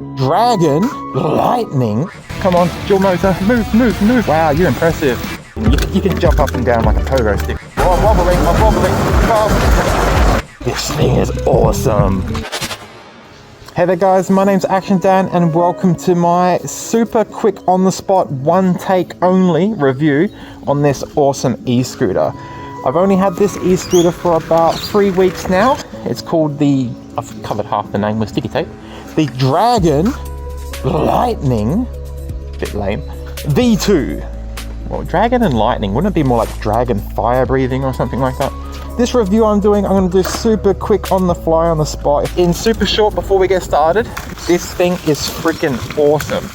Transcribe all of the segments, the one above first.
Dragon, lightning. Come on, dual motor, move. Wow, you're impressive. You can jump up and down like a pogo stick. Oh, I'm wobbling. Oh. This thing is awesome. Hey there guys, my name's actiondan and welcome to my super quick on the spot, one take only review on this awesome e-scooter. I've only had this e-scooter for about 3 weeks now. It's called I've covered half the name with sticky tape. The Dragon Lightning, bit lame, V2. Well, Dragon and Lightning, wouldn't it be more like Dragon Fire Breathing or something like that? This review I'm going to do super quick on the fly, on the spot, in super short before we get started. This thing is freaking awesome.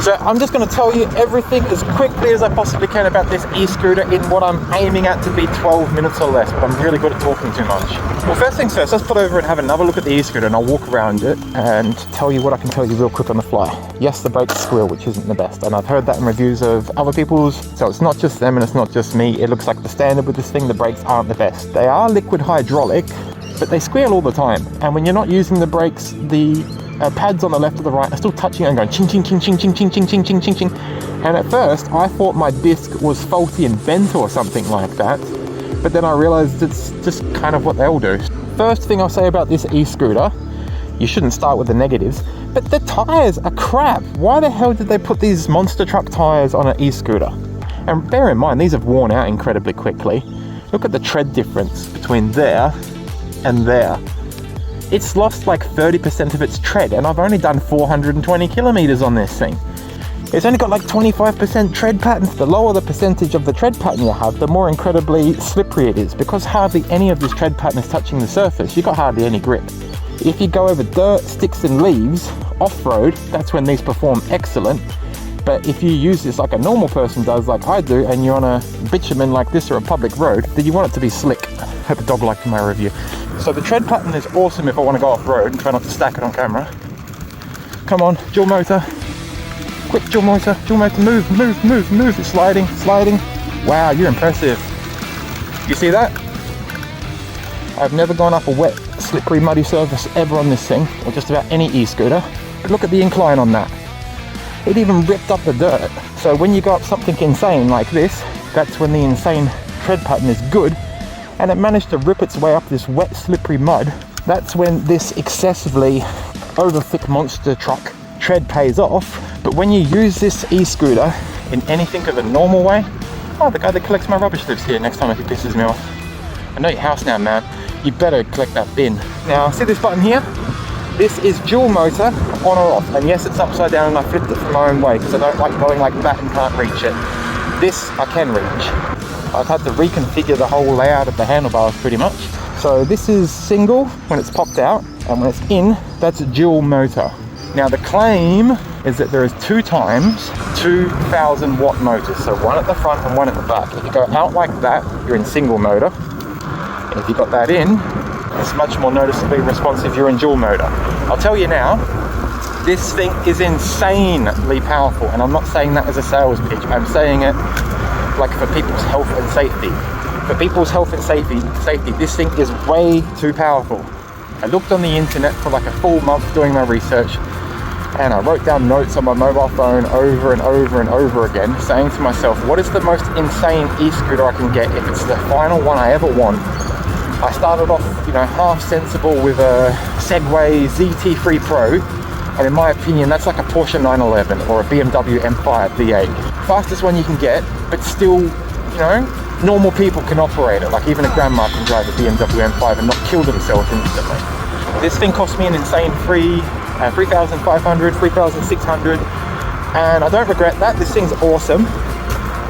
So I'm just going to tell you everything as quickly as I possibly can about this e-scooter in what I'm aiming at to be 12 minutes or less, but I'm really good at talking too much. Well, first things first, let's put over and have another look at the e-scooter and I'll walk around it and tell you what I can tell you real quick on the fly. Yes, the brakes squeal, which isn't the best, and I've heard that in reviews of other people's, so it's not just them and it's not just me. It looks like the standard with this thing, the brakes aren't the best. They are liquid hydraulic, but they squeal all the time, and when you're not using the brakes, the pads on the left or the right are still touching and going ching ching ching ching ching ching ching ching ching ching ching. And at first I thought my disc was faulty and bent or something like that, but then I realized it's just kind of what they all do. First thing I'll say about this e-scooter, you shouldn't start with the negatives, but the tires are crap. Why the hell did they put these monster truck tires on an e-scooter? And bear in mind, these have worn out incredibly quickly. Look at the tread difference between there and there. It's lost like 30% of its tread, and I've only done 420 kilometers on this thing. It's only got like 25% tread patterns. The lower the percentage of the tread pattern you have, the more incredibly slippery it is, because hardly any of this tread pattern is touching the surface. You've got hardly any grip. If you go over dirt, sticks and leaves, off-road, that's when these perform excellent. But if you use this like a normal person does, like I do, and you're on a bitumen like this or a public road, then you want it to be slick. Hope the dog liked my review. So the tread pattern is awesome if I want to go off-road and try not to stack it on camera. Come on, dual motor. Quick, dual motor, move. It's sliding. Wow, you're impressive. You see that? I've never gone up a wet, slippery, muddy surface ever on this thing, or just about any e-scooter. But look at the incline on that. It even ripped up the dirt. So when you go up something insane like this, that's when the insane tread pattern is good, and it managed to rip its way up this wet, slippery mud. That's when this excessively over-thick monster truck tread pays off. But when you use this e-scooter in anything of a normal way, oh, the guy that collects my rubbish lives here next time if he pisses me off. I know your house now, man. You better collect that bin. Now, see this button here? This is dual motor, on or off. And yes, it's upside down and I flipped it from my own way because I don't like going like that and can't reach it. This I can reach. I've had to reconfigure the whole layout of the handlebars pretty much. So this is single when it's popped out, and when it's in, that's a dual motor. Now the claim is that there is 2 times 2,000 watt motors. So one at the front and one at the back. If you go out like that, you're in single motor. And if you got that in, it's much more noticeably responsive, you're in dual motor. I'll tell you now, this thing is insanely powerful, and I'm not saying that as a sales pitch. I'm saying it like for people's health and safety. For people's health and safety, this thing is way too powerful. I looked on the internet for like a full month doing my research, and I wrote down notes on my mobile phone over and over again, saying to myself, what is the most insane e-scooter I can get if it's the final one I ever want? I started off, half sensible with a Segway ZT3 Pro, and in my opinion, that's like a Porsche 911 or a BMW M5 V8. Fastest one you can get, but still, normal people can operate it. Like even a grandma can drive a BMW M5 and not kill themselves instantly. This thing cost me an insane $3,500, $3,600, and I don't regret that. This thing's awesome,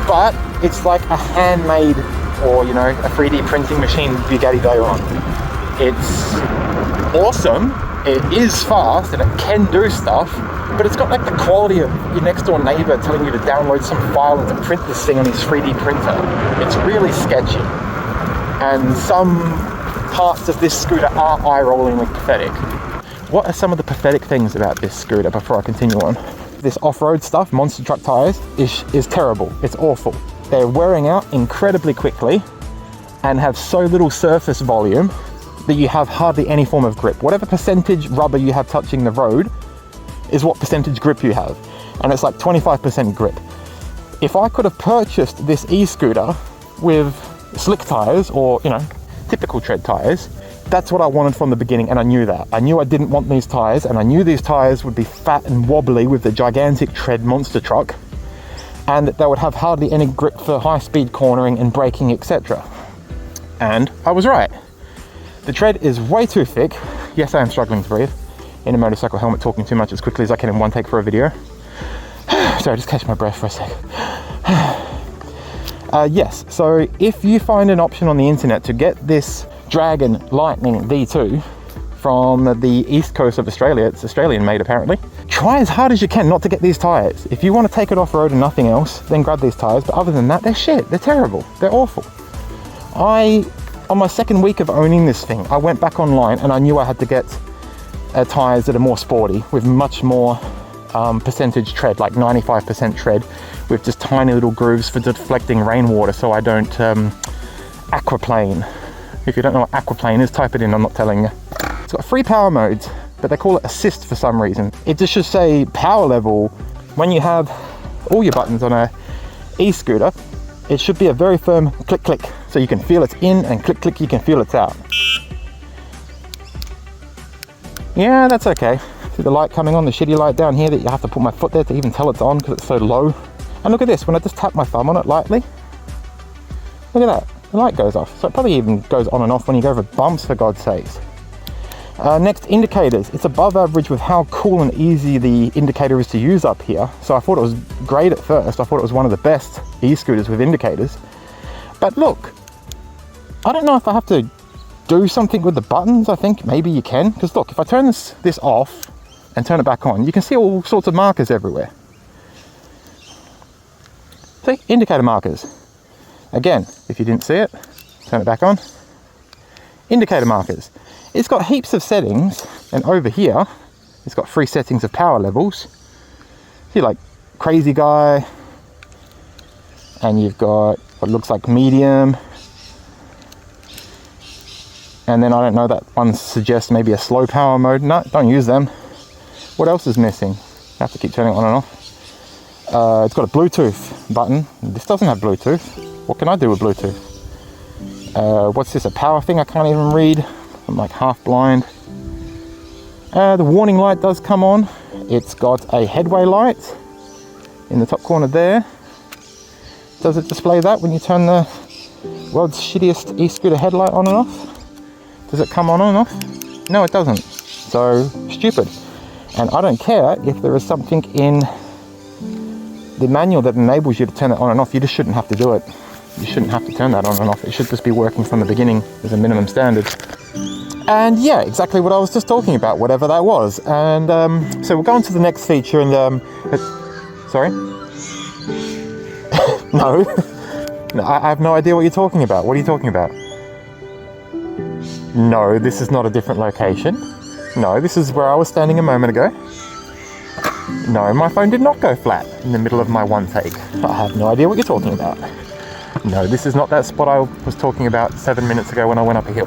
but it's like a handmade, or a 3D printing machine Bugatti Veyron. It's awesome, it is fast, and it can do stuff, but it's got like the quality of your next door neighbor telling you to download some file and to print this thing on his 3D printer. It's really sketchy, and some parts of this scooter are eye-rollingly pathetic. What are some of the pathetic things about this scooter before I continue on? This off-road stuff, monster truck tires, is terrible. It's awful. They're wearing out incredibly quickly and have so little surface volume that you have hardly any form of grip. Whatever percentage rubber you have touching the road, is what percentage grip you have. And it's like 25% grip. If I could have purchased this e-scooter with slick tires, or, you know, typical tread tires, that's what I wanted from the beginning, and I knew that. I knew I didn't want these tires, and I knew these tires would be fat and wobbly with the gigantic tread monster truck, and that they would have hardly any grip for high-speed cornering and braking, etc. And I was right. The tread is way too thick. Yes, I am struggling to breathe in a motorcycle helmet, talking too much as quickly as I can in one take for a video. Sorry, just catch my breath for a sec. Yes, so if you find an option on the internet to get this Dragon Lightning V2 from the east coast of Australia, it's Australian made apparently, try as hard as you can not to get these tires. If you want to take it off-road and nothing else, then grab these tires, but other than that, they're shit, they're terrible, they're awful. On my second week of owning this thing, I went back online and I knew I had to get tires that are more sporty, with much more percentage tread, like 95% tread, with just tiny little grooves for deflecting rainwater so I don't aquaplane. If you don't know what aquaplane is, type it in, I'm not telling you. It's got 3 power modes, but they call it assist for some reason. It just should say power level. When you have all your buttons on a e-scooter, it should be a very firm click click, so you can feel it's in, and click click, you can feel it's out. Yeah, that's okay. See the light coming on, the shitty light down here that you have to put my foot there to even tell it's on because it's so low. And look at this, when I just tap my thumb on it lightly, look at that. The light goes off, so it probably even goes on and off when you go over bumps, for God's sakes. Next, indicators. It's above average with how cool and easy the indicator is to use up here. So I thought it was great at first. I thought it was one of the best e-scooters with indicators. But look, I don't know if I have to do something with the buttons. I think maybe you can, because look, if I turn this off and turn it back on, you can see all sorts of markers everywhere. See, indicator markers. Again, if you didn't see it, turn it back on. Indicator markers. It's got heaps of settings, and over here, it's got 3 settings of power levels. See, like crazy guy, and you've got what looks like medium, and then I don't know, that one suggests maybe a slow power mode. No, don't use them. What else is missing? I have to keep turning it on and off. It's got a Bluetooth button. This doesn't have Bluetooth. What can I do with Bluetooth? What's this, a power thing I can't even read? I'm like half blind. The warning light does come on. It's got a headway light in the top corner there. Does it display that when you turn the world's shittiest e-scooter headlight on and off? Does it come on and off? No, it doesn't. So, stupid. And I don't care if there is something in the manual that enables you to turn it on and off. You just shouldn't have to do it. You shouldn't have to turn that on and off. It should just be working from the beginning as a minimum standard. And yeah, exactly what I was just talking about, whatever that was. And so we'll go on to the next feature and sorry? No. No, I have no idea what you're talking about. What are you talking about? No, this is not a different location. No, this is where I was standing a moment ago. No, my phone did not go flat in the middle of my one take. I have no idea what you're talking about. No, this is not that spot I was talking about 7 minutes ago when I went up a hill.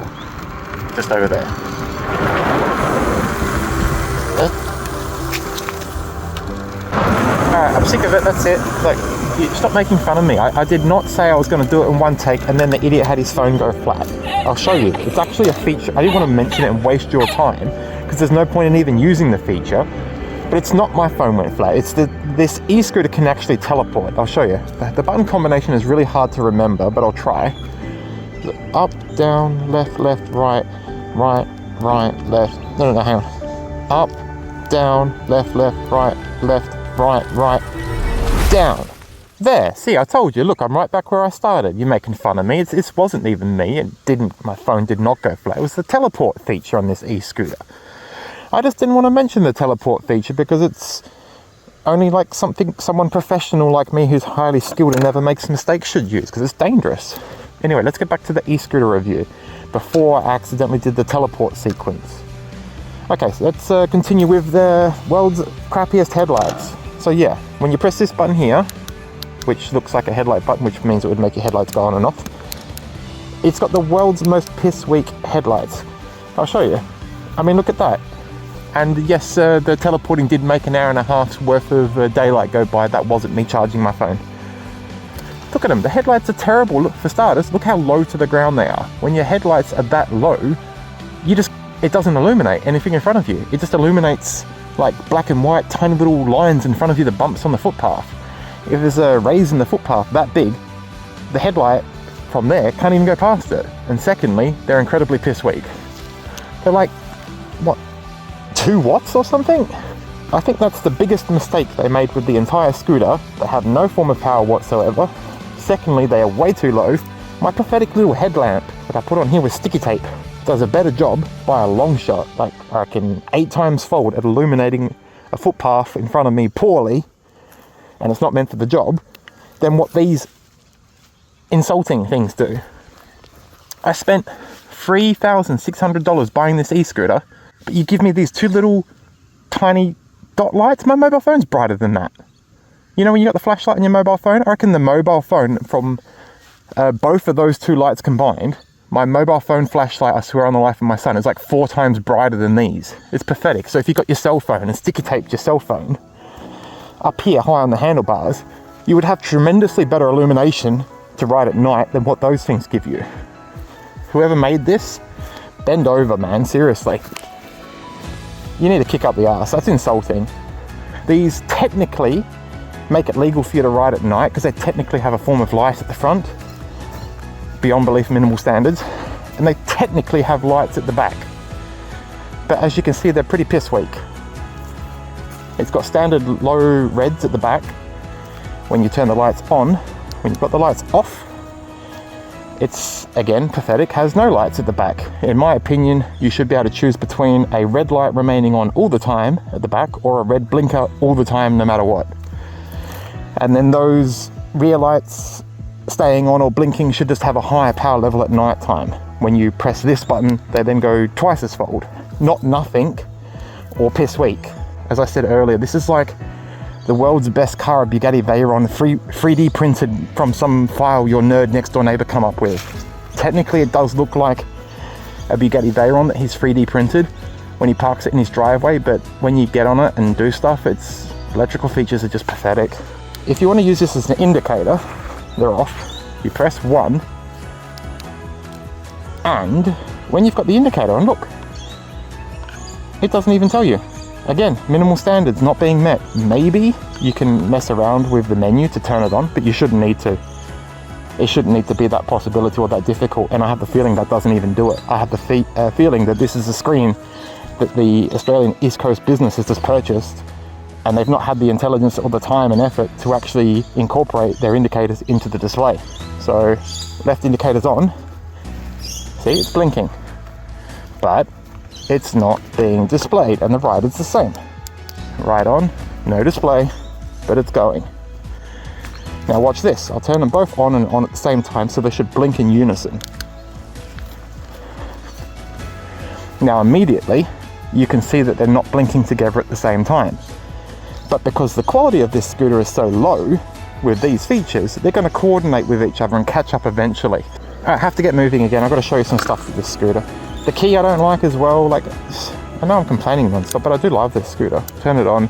Just over there. Alright, I'm sick of it, that's it. Like, stop making fun of me. I did not say I was going to do it in one take and then the idiot had his phone go flat. I'll show you. It's actually a feature. I didn't want to mention it and waste your time because there's no point in even using the feature. But it's not my phone went flat. It's this e-scooter can actually teleport. I'll show you. The button combination is really hard to remember, but I'll try. Up, down, left, left, right, right, right, left. No, hang on. Up, down, left, left, right, down. There, see, I told you. Look, I'm right back where I started. You're making fun of me. It wasn't even me. My phone did not go flat. It was the teleport feature on this e-scooter. I just didn't want to mention the teleport feature because it's only like someone professional like me who's highly skilled and never makes mistakes should use, because it's dangerous. Anyway, let's get back to the e-scooter review before I accidentally did the teleport sequence. Okay, so let's continue with the world's crappiest headlights. So yeah, when you press this button here, which looks like a headlight button, which means it would make your headlights go on and off, it's got the world's most piss weak headlights. I'll show you. I mean, look at that. And yes, the teleporting did make an hour and a half's worth of daylight go by. That wasn't me charging my phone. Look at them, the headlights are terrible. Look, for starters, look how low to the ground they are. When your headlights are that low, it doesn't illuminate anything in front of you. It just illuminates like black and white, tiny little lines in front of you that bumps on the footpath. If there's a raise in the footpath that big, the headlight from there can't even go past it. And secondly, they're incredibly piss weak. They're like, what, 2 watts or something? I think that's the biggest mistake they made with the entire scooter. They have no form of power whatsoever. Secondly, they are way too low. My pathetic little headlamp that I put on here with sticky tape does a better job by a long shot, like I reckon 8 times fold, at illuminating a footpath in front of me poorly, and it's not meant for the job, than what these insulting things do. I spent $3,600 buying this e-scooter, but you give me these 2 little tiny dot lights. My mobile phone's brighter than that. You know when you got the flashlight on your mobile phone? I reckon the mobile phone from both of those 2 lights combined, my mobile phone flashlight, I swear on the life of my son, is like 4 times brighter than these. It's pathetic. So if you've got your cell phone and sticky taped your cell phone up here high on the handlebars, you would have tremendously better illumination to ride at night than what those things give you. Whoever made this, bend over, man, seriously. You need to kick up the ass. That's insulting. These technically make it legal for you to ride at night because they technically have a form of light at the front, beyond belief minimal standards, and they technically have lights at the back. But as you can see, they're pretty piss weak. It's got standard low reds at the back when you turn the lights on. When you've got the lights off, it's again pathetic, has no lights at the back. In my opinion, you should be able to choose between a red light remaining on all the time at the back or a red blinker all the time no matter what. And then those rear lights staying on or blinking should just have a higher power level at night time. When you press this button, they then go twice as fold. Not nothing or piss weak. As I said earlier, this is like the world's best car, a Bugatti Veyron, 3D printed from some file your nerd next door neighbor come up with. Technically, it does look like a Bugatti Veyron that he's 3D printed when he parks it in his driveway, but when you get on it and do stuff, its electrical features are just pathetic. If you want to use this as an indicator, they're off. You press 1, and when you've got the indicator on, look, it doesn't even tell you. Again, minimal standards not being met. Maybe you can mess around with the menu to turn it on, but you shouldn't need to. It shouldn't need to be that possibility or that difficult, and I have the feeling that doesn't even do it. I have the feeling that this is a screen that the Australian East Coast business has just purchased, and they've not had the intelligence or the time and effort to actually incorporate their indicators into the display. So, left indicator's on. See, it's blinking. But it's not being displayed, and the right is the same. Right on, no display, but it's going. Now watch this. I'll turn them both on and on at the same time, so they should blink in unison. Now immediately, you can see that they're not blinking together at the same time. But because the quality of this scooter is so low with these features, they're going to coordinate with each other and catch up eventually. I have to get moving again. I've got to show you some stuff with this scooter. The key I don't like as well. Like, I know I'm complaining non-stop, but I do love this scooter. Turn it on.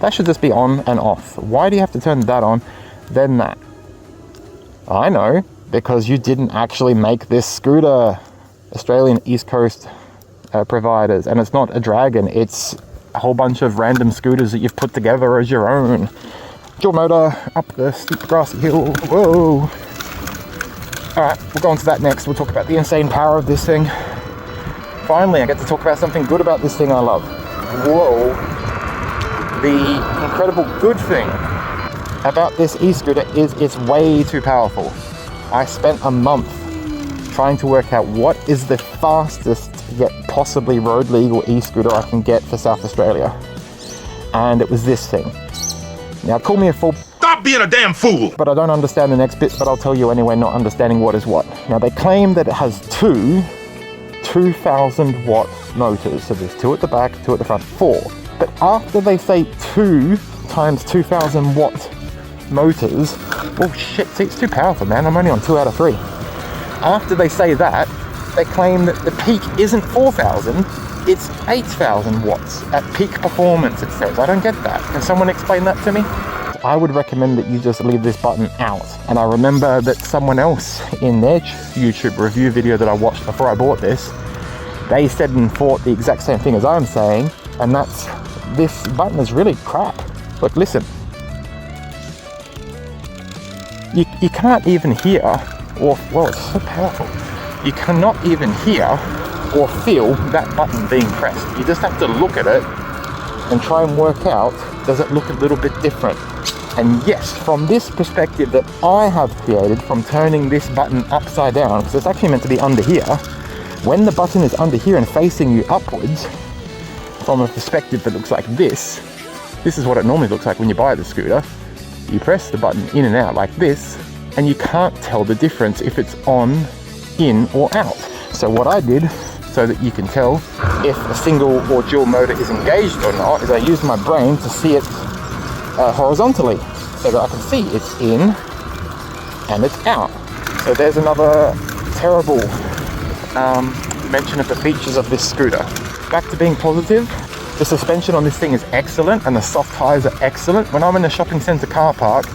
That should just be on and off. Why do you have to turn that on, then that? I know, because you didn't actually make this scooter. Australian East Coast providers, and it's not a Dragon, it's a whole bunch of random scooters that you've put together as your own. Dual motor up the steep grassy hill. Whoa. Alright, we'll go on to that next. We'll talk about the insane power of this thing. Finally, I get to talk about something good about this thing I love. Whoa. The incredible good thing about this e-scooter is it's way too powerful. I spent a month trying to work out what is the fastest yet possibly road legal e-scooter I can get for South Australia. And it was this thing. Now call me a fool. Stop being a damn fool! But I don't understand the next bit, but I'll tell you anyway, not understanding what is what. Now they claim that it has 2,000 watt motors. So there's 2 at the back, 2 at the front, 4. But after they say 2 times 2,000 watt motors, oh shit, see, it's too powerful, man. I'm only on 2 out of 3. After they say that, they claim that the peak isn't 4,000, it's 8,000 watts at peak performance, it says. I don't get that. Can someone explain that to me? I would recommend that you just leave this button out. And I remember that someone else in their YouTube review video that I watched before I bought this, they said and thought the exact same thing as I'm saying, and that's, this button is really crap. Look, listen. You can't even hear, or, well, it's so powerful. You cannot even hear or feel that button being pressed. You just have to look at it and try and work out, does it look a little bit different? And yes, from this perspective that I have created, from turning this button upside down, because it's actually meant to be under here, when the button is under here and facing you upwards, from a perspective that looks like this is what it normally looks like when you buy the scooter. You press the button in and out like this, and you can't tell the difference if it's on, in, or out. So what I did, so that you can tell if a single or dual motor is engaged or not, is I used my brain to see it horizontally, so that I can see it's in and it's out. So there's another terrible mention of the features of this scooter. Back to being positive, the suspension on this thing is excellent and the soft tires are excellent. When I'm in a shopping centre car park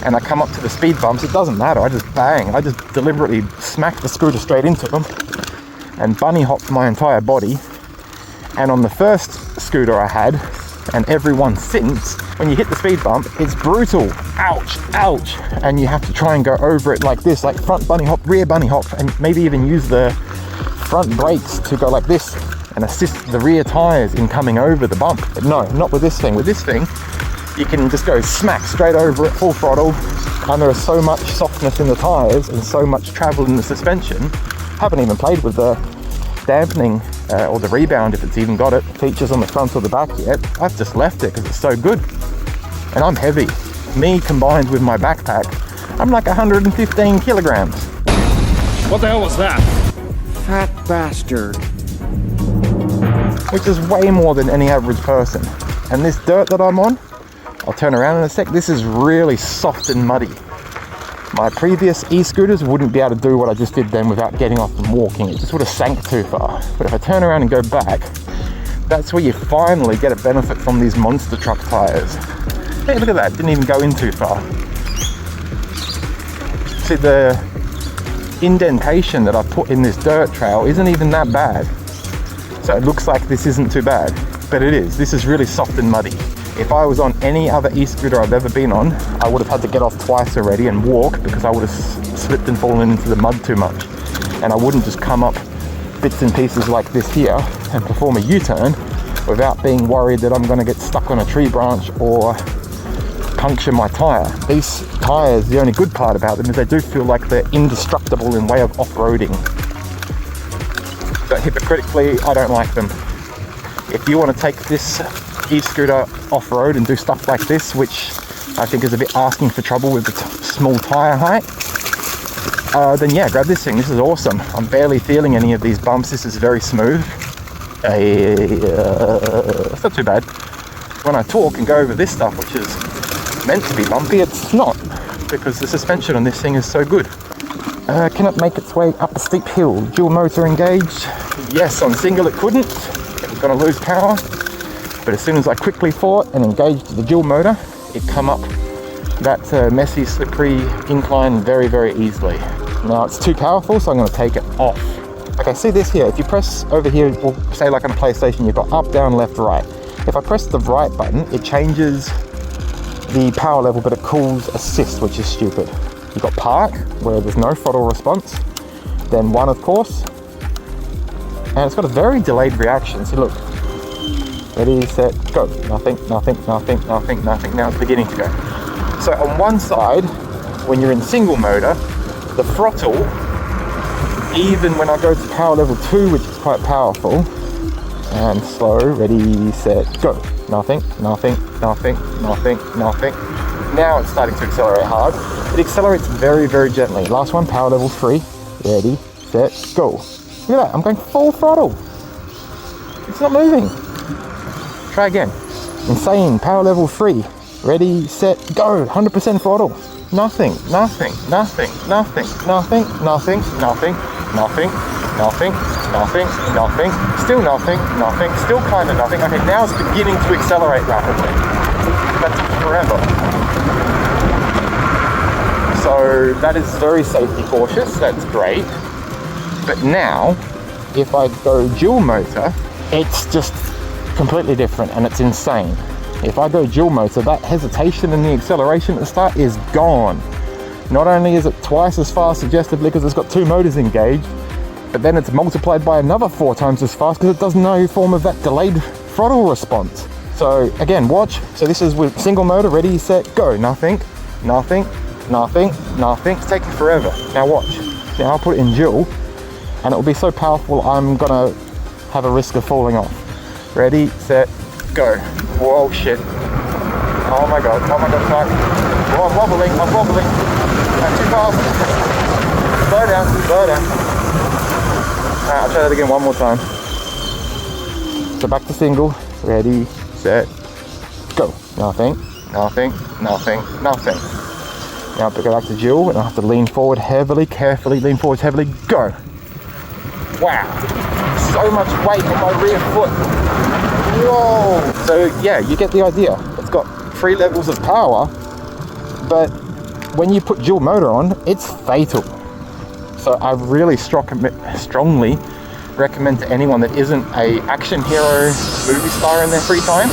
and I come up to the speed bumps, it doesn't matter, I just bang, I just deliberately smack the scooter straight into them and bunny hop my entire body. And on the first scooter I had, and every one since, when you hit the speed bump, it's brutal. Ouch, ouch. And you have to try and go over it like this, like front bunny hop, rear bunny hop, and maybe even use the front brakes to go like this and assist the rear tires in coming over the bump. But no, not with this thing. With this thing, you can just go smack straight over it, full throttle, and there is so much softness in the tires and so much travel in the suspension. Haven't even played with the dampening or the rebound, if it's even got it, features on the front or the back yet. I've just left it because it's so good. And I'm heavy. Me combined with my backpack, I'm like 115 kilograms. What the hell was that? Fat bastard. Which is way more than any average person. And this dirt that I'm on, I'll turn around in a sec, this is really soft and muddy. My previous e-scooters wouldn't be able to do what I just did then without getting off and walking. It just would have sank too far. But if I turn around and go back, that's where you finally get a benefit from these monster truck tires. Hey, look at that, didn't even go in too far. See, the indentation that I put in this dirt trail isn't even that bad. So it looks like this isn't too bad, but it is. This is really soft and muddy. If I was on any other e-scooter I've ever been on, I would have had to get off twice already and walk because I would have slipped and fallen into the mud too much. And I wouldn't just come up bits and pieces like this here and perform a U-turn without being worried that I'm going to get stuck on a tree branch or puncture my tire. These tires, the only good part about them is they do feel like they're indestructible in way of off-roading. But hypocritically, I don't like them. If you want to take this e-scooter off-road and do stuff like this, which I think is a bit asking for trouble with the small tire height, then yeah, grab this thing. This is awesome. I'm barely feeling any of these bumps. This is very smooth. It's not too bad. When I talk and go over this stuff, which is meant to be bumpy, it's not, because the suspension on this thing is so good. Can it make its way up a steep hill? Dual motor engaged? Yes, on single it couldn't. It was going to lose power. But as soon as I quickly fought and engaged the dual motor, it come up that messy, slippery incline very, very easily. Now it's too powerful, so I'm going to take it off. Okay, see this here. If you press over here, well, say like on a PlayStation, you've got up, down, left, right. If I press the right button, it changes the power level, but it calls assist, which is stupid. You've got park, where there's no throttle response. Then one, of course. And it's got a very delayed reaction. See, look. Ready, set, go. Nothing, nothing, nothing, nothing, nothing. Now it's beginning to go. So on one side, when you're in single motor, the throttle, even when I go to power level 2, which is quite powerful, and slow, ready, set, go. Nothing, nothing, nothing, nothing, nothing. Now it's starting to accelerate hard. It accelerates very, very gently. Last one, power level 3, ready, set, go. Look at that, I'm going full throttle. It's not moving. Try again. Insane, power level 3, ready, set, go. 100% throttle. Nothing, nothing, nothing, nothing, nothing, nothing, nothing. nothing, nothing, nothing, nothing, still nothing, nothing, still kind of nothing. Okay, now it's beginning to accelerate rapidly. That took forever. So that is very safety cautious, that's great. But now, if I go dual motor, it's just completely different and it's insane. If I go dual motor, that hesitation and the acceleration at the start is gone. Not only is it twice as fast suggestively because it's got two motors engaged, but then it's multiplied by another 4 times as fast because it does no form of that delayed throttle response. So again, watch. So this is with single motor, ready, set, go. Nothing, nothing, nothing, nothing. It's taking forever. Now watch. Now I'll put it in dual and it will be so powerful I'm gonna have a risk of falling off. Ready, set, go. Whoa, shit. Oh my god, fuck. Oh, I'm wobbling. I'm too fast. Slow down. Alright, I'll try that again one more time. So back to single. Ready, set, go. Nothing. Now I'll go back to dual and I have to lean forward heavily, carefully, lean forward heavily, go. Wow, so much weight on my rear foot. Whoa. So yeah, you get the idea. It's got 3 levels of power, but when you put dual motor on, it's fatal. So I really strongly recommend to anyone that isn't a action hero movie star in their free time,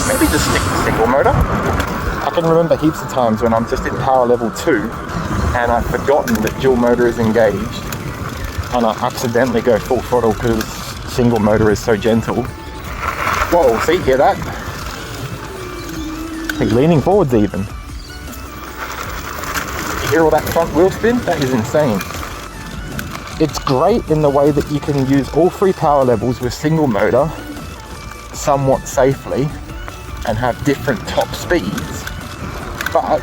maybe just stick to single motor. I can remember heaps of times when I'm just in power level 2 and I've forgotten that dual motor is engaged and I accidentally go full throttle because single motor is so gentle. Whoa, see, hear that? He's leaning forwards even. You hear all that front wheel spin? That is insane. It's great in the way that you can use all 3 power levels with single motor somewhat safely and have different top speeds, but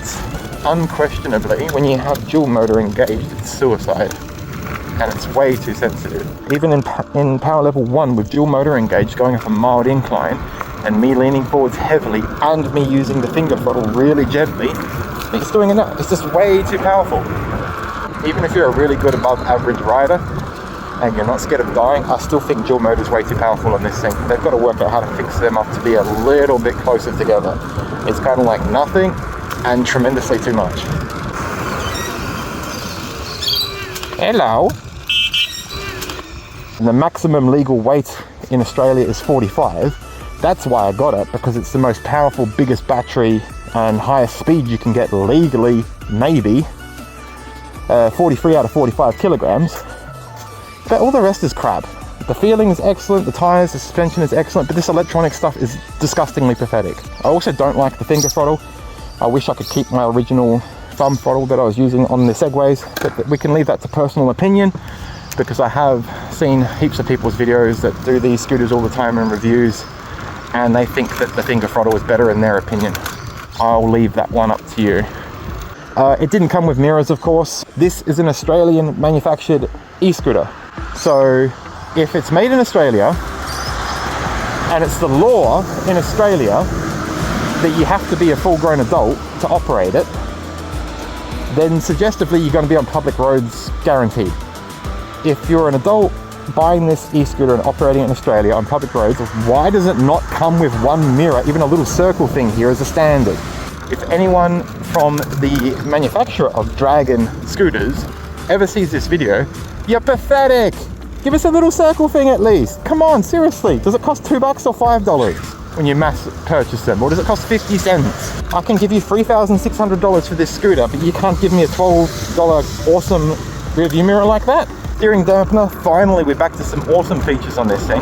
unquestionably when you have dual motor engaged, it's suicide and it's way too sensitive. Even in power level 1 with dual motor engaged, going up a mild incline and me leaning forwards heavily and me using the finger throttle really gently, it's doing enough. It's just way too powerful. Even if you're a really good above average rider and you're not scared of dying, I still think dual motor is way too powerful on this thing. They've got to work out how to fix them up to be a little bit closer together. It's kind of like nothing and tremendously too much. Hello. The maximum legal weight in Australia is 45. That's why I got it, because it's the most powerful, biggest battery and highest speed you can get legally, maybe. 43 out of 45 kilograms. But all the rest is crap. The feeling is excellent, the tires, the suspension is excellent, but this electronic stuff is disgustingly pathetic. I also don't like the finger throttle. I wish I could keep my original thumb throttle that I was using on the Segways, but we can leave that to personal opinion, because I have seen heaps of people's videos that do these scooters all the time in reviews, and they think that the finger throttle is better in their opinion. I'll leave that one up to you. It didn't come with mirrors, of course. This is an Australian manufactured e-scooter. So if it's made in Australia and it's the law in Australia that you have to be a full-grown adult to operate it, then suggestively you're going to be on public roads guaranteed. If you're an adult buying this e-scooter and operating it in Australia on public roads, why does it not come with one mirror, even a little circle thing here as a standard? If anyone from the manufacturer of Dragon scooters ever sees this video, you're pathetic! Give us a little circle thing at least. Come on, seriously. Does it cost $2 or $5 when you mass purchase them? Or does it cost 50 cents? I can give you $3,600 for this scooter, but you can't give me a $12 awesome rear view mirror like that? Steering dampener, finally we're back to some awesome features on this thing.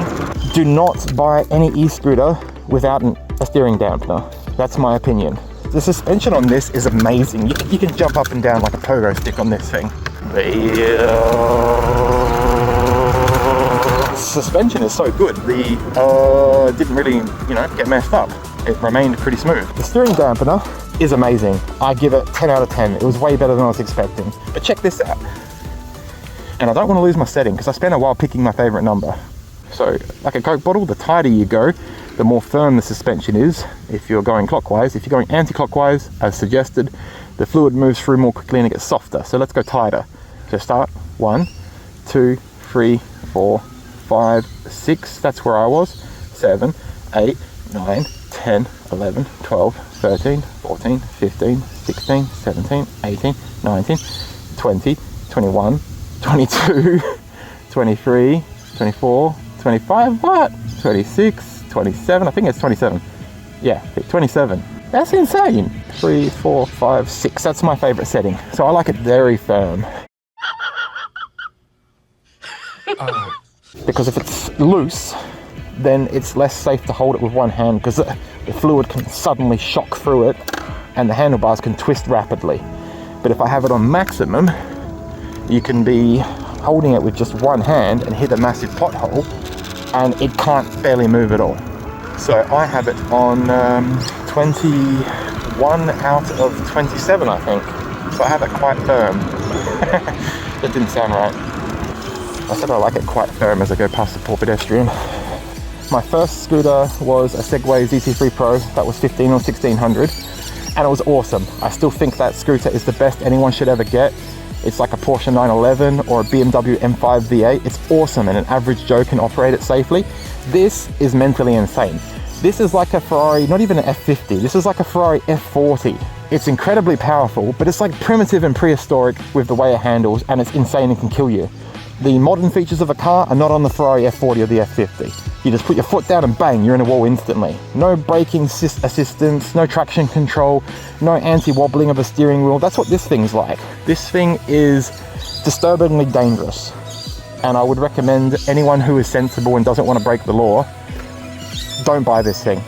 Do not buy any e-scooter without a steering dampener. That's my opinion. The suspension on this is amazing. You can jump up and down like a pogo stick on this thing. The suspension is so good. The didn't really, get messed up. It remained pretty smooth. The steering dampener is amazing. I give it 10 out of 10. It was way better than I was expecting. But check this out. And I don't want to lose my setting because I spent a while picking my favorite number. So, like a Coke bottle, the tighter you go, the more firm the suspension is if you're going clockwise. If you're going anti-clockwise, as suggested, the fluid moves through more quickly and it gets softer. So let's go tighter. So start, 1, 2, 3, 4, 5, 6. That's where I was. 7, 8, 9, 10, 11, 12, 13, 14, 15, 16, 17, 18, 19, 20, 21, 22, 23, 24, 25, what? 26, 27, I think it's 27. Yeah, 27. That's insane. 3, 4, 5, 6. That's my favorite setting. So I like it very firm. Because if it's loose, then it's less safe to hold it with one hand because the fluid can suddenly shock through it and the handlebars can twist rapidly. But if I have it on maximum, you can be holding it with just one hand and hit a massive pothole and it can't barely move at all. So I have it on 21 out of 27, I think. So I have it quite firm. That didn't sound right. I said I like it quite firm as I go past the poor pedestrian. My first scooter was a Segway ZT3 Pro. That was 15 or 1600, and it was awesome. I still think that scooter is the best anyone should ever get. It's like a Porsche 911 or a BMW M5 V8. It's awesome, and an average Joe can operate it safely. This is mentally insane. This is like a Ferrari, not even an F50. This is like a Ferrari F40. It's incredibly powerful, but it's like primitive and prehistoric with the way it handles, and it's insane and can kill you. The modern features of a car are not on the Ferrari F40 or the F50. You just put your foot down and bang, you're in a wall instantly. No braking assistance, no traction control, no anti-wobbling of a steering wheel. That's what this thing's like. This thing is disturbingly dangerous. And I would recommend anyone who is sensible and doesn't want to break the law, don't buy this thing.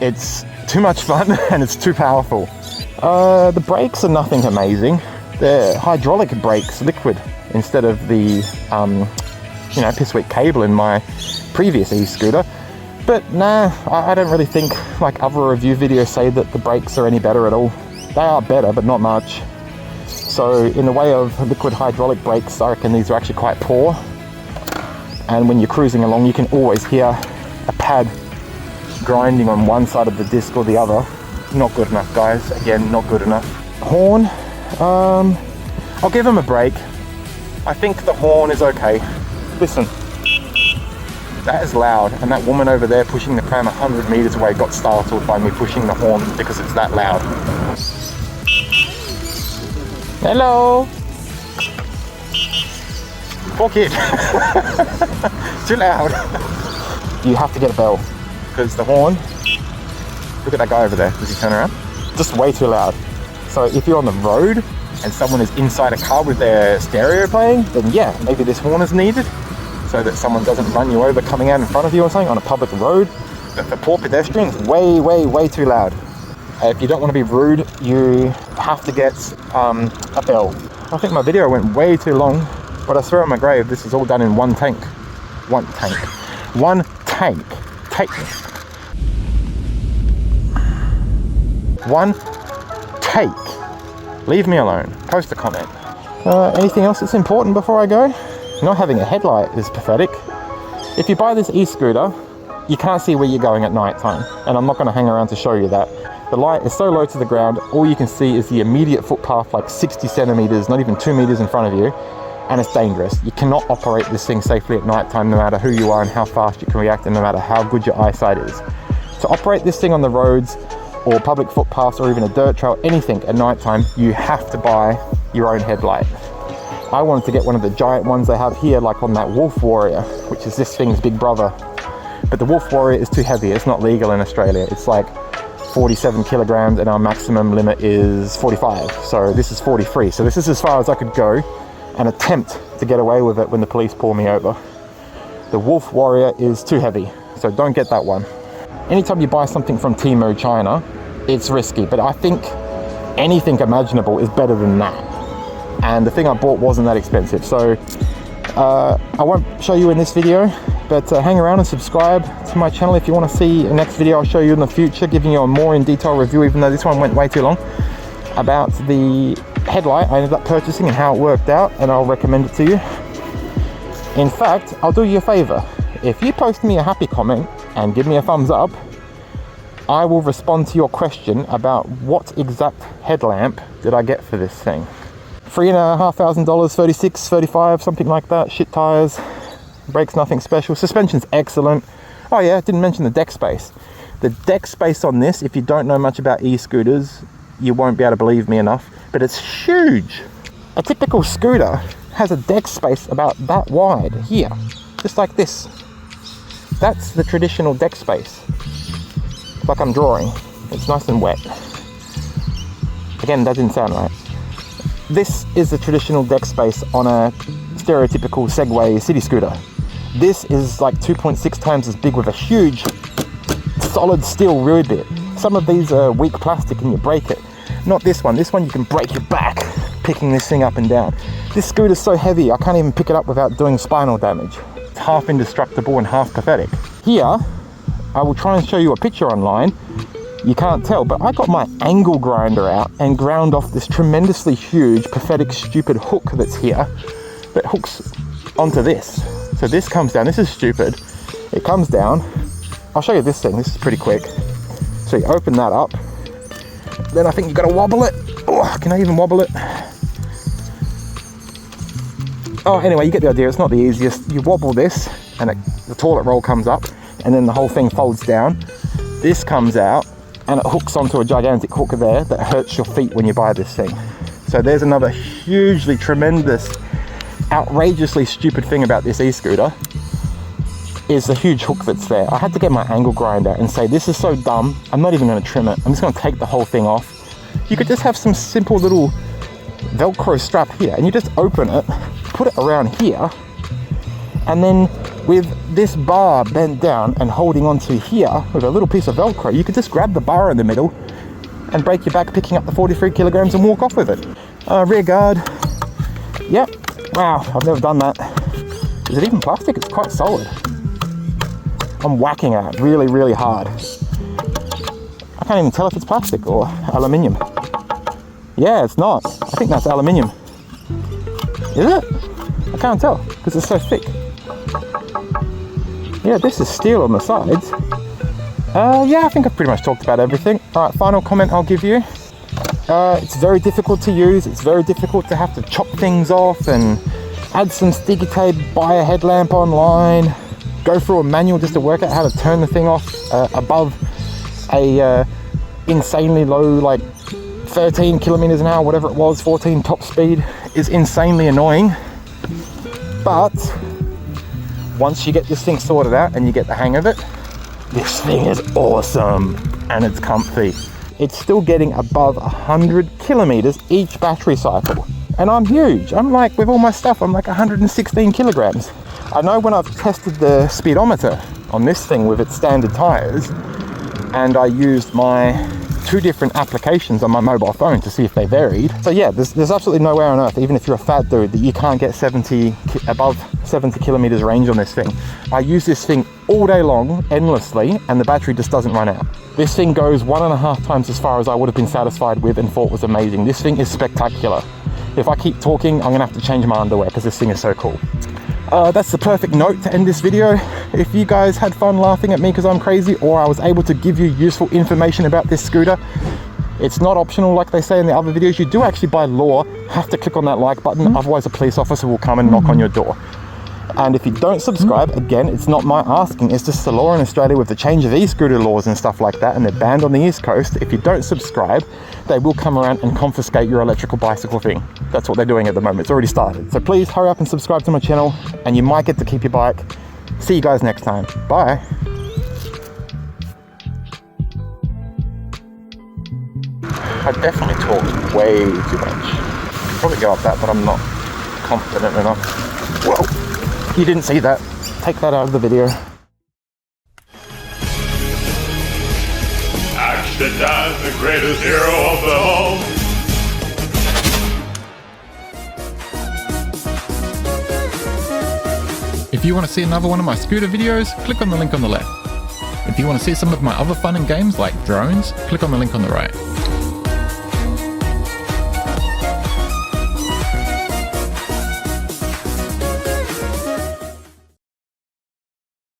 It's too much fun and it's too powerful. The brakes are nothing amazing. They're hydraulic brakes, liquid, instead of the pissweak cable in my previous e-scooter. But nah, I don't really think, like other review videos say, that the brakes are any better at all. They are better, but not much. So in the way of liquid hydraulic brakes, I reckon these are actually quite poor. And when you're cruising along, you can always hear a pad grinding on one side of the disc or the other. Not good enough, guys. Again, not good enough. Horn, I'll give them a break. I think the horn is okay. Listen, that is loud, and that woman over there pushing the pram 100 meters away got startled by me pushing the horn because it's that loud. Hello! Poor kid. Too loud. You have to get a bell because the horn, look at that guy over there. Does he turn around? Just way too loud. So if you're on the road and someone is inside a car with their stereo playing, then yeah, maybe this horn is needed so that someone doesn't run you over coming out in front of you or something on a public road. But for poor pedestrians, way too loud. If you don't want to be rude, you have to get a bell. I think my video went way too long, but I swear on my grave, this is all done in one tank. One tank. One tank. Take me. One take. Leave me alone. Post a comment. Anything else that's important before I go? Not having a headlight is pathetic. If you buy this e-scooter, you can't see where you're going at night time, and I'm not going to hang around to show you that. The light is so low to the ground, all you can see is the immediate footpath, like 60 centimeters, not even 2 meters in front of you, and it's dangerous. You cannot operate this thing safely at night time, no matter who you are and how fast you can react, and no matter how good your eyesight is. To operate this thing on the roads, or public footpaths, or even a dirt trail, anything at night time, you have to buy your own headlight. I wanted to get one of the giant ones they have here, like on that Wolf Warrior, which is this thing's big brother. But the Wolf Warrior is too heavy. It's not legal in Australia. It's like 47 kilograms and our maximum limit is 45. So this is 43. So this is as far as I could go and attempt to get away with it when the police pull me over. The Wolf Warrior is too heavy, so don't get that one. Anytime you buy something from Temu China, it's risky, but I think anything imaginable is better than that. And the thing I bought wasn't that expensive, so I won't show you in this video, but hang around and subscribe to my channel if you want to see the next video I'll show you in the future, giving you a more in detail review, even though this one went way too long, about the headlight I ended up purchasing and how it worked out, and I'll recommend it to you. In fact, I'll do you a favor. If you post me a happy comment and give me a thumbs up, I will respond to your question about what exact headlamp did I get for this thing. $3,500, 36, 35, something like that. Shit tires, brakes nothing special. Suspension's excellent. Oh yeah, I didn't mention the deck space. The deck space on this, if you don't know much about e-scooters, you won't be able to believe me enough, but it's huge. A typical scooter has a deck space about that wide here, just like this. That's the traditional deck space. Like I'm drawing. It's nice and wet. Again, that didn't sound right. This is the traditional deck space on a stereotypical Segway city scooter. This is like 2.6 times as big with a huge solid steel rear bit. Some of these are weak plastic and you break it. Not this one. This one you can break your back picking this thing up and down. This scooter's so heavy I can't even pick it up without doing spinal damage. It's half indestructible and half pathetic. Here, I will try and show you a picture online. You can't tell, but I got my angle grinder out and ground off this tremendously huge, pathetic, stupid hook that's here that hooks onto this. So this comes down. This is stupid. It comes down. I'll show you this thing. This is pretty quick. So you open that up. Then I think you've got to wobble it. Oh, can I even wobble it? Oh, anyway, you get the idea. It's not the easiest. You wobble this and the toilet roll comes up and then the whole thing folds down. This comes out and it hooks onto a gigantic hook there that hurts your feet when you buy this thing. So there's another hugely tremendous, outrageously stupid thing about this e-scooter is the huge hook that's there. I had to get my angle grinder and say, this is so dumb, I'm not even going to trim it. I'm just going to take the whole thing off. You could just have some simple little Velcro strap here and you just open it, put it around here, and then with this bar bent down and holding onto here with a little piece of Velcro, you could just grab the bar in the middle and break your back picking up the 43 kilograms and walk off with it. Rear guard. Yep. Wow, I've never done that. Is it even plastic? It's quite solid. I'm whacking at it really, really hard. I can't even tell if it's plastic or aluminium. Yeah, it's not. I think that's aluminium. Is it? I can't tell because it's so thick. Yeah, this is steel on the sides. Yeah, I think I've pretty much talked about everything. All right, final comment I'll give you. It's very difficult to use. It's very difficult to have to chop things off and add some sticky tape, buy a headlamp online, go through a manual just to work out how to turn the thing off above a insanely low, like 13 kilometers an hour, whatever it was, 14 top speed is insanely annoying. But once you get this thing sorted out and you get the hang of it, this thing is awesome and it's comfy. It's still getting above 100 kilometers each battery cycle. And I'm huge. I'm like, with all my stuff, I'm like 116 kilograms. I know when I've tested the speedometer on this thing with its standard tires, and I used my 2 different applications on my mobile phone to see if they varied. So yeah, there's absolutely nowhere on earth, even if you're a fat dude, that you can't get above 70 kilometers range on this thing. I use this thing all day long, endlessly, and the battery just doesn't run out. This thing goes 1.5 times as far as I would have been satisfied with and thought was amazing. This thing is spectacular. If I keep talking, I'm gonna have to change my underwear because this thing is so cool. That's the perfect note to end this video. If you guys had fun laughing at me because I'm crazy, or I was able to give you useful information about this scooter, it's not optional like they say in the other videos. You do actually, by law, have to click on that like button, otherwise a police officer will come and knock on your door. And if you don't subscribe, again, it's not my asking, it's just the law in Australia with the change of e-scooter laws and stuff like that, and they're banned on the East Coast. If you don't subscribe, they will come around and confiscate your electrical bicycle thing. That's what they're doing at the moment. It's already started. So please hurry up and subscribe to my channel, and you might get to keep your bike. See you guys next time. Bye. I definitely talked way too much. Probably go up that, but I'm not confident enough. Whoa. You didn't see that. Take that out of the video. Actiondan, the greatest hero of them all. If you want to see another one of my scooter videos, click on the link on the left. If you want to see some of my other fun and games like drones, click on the link on the right.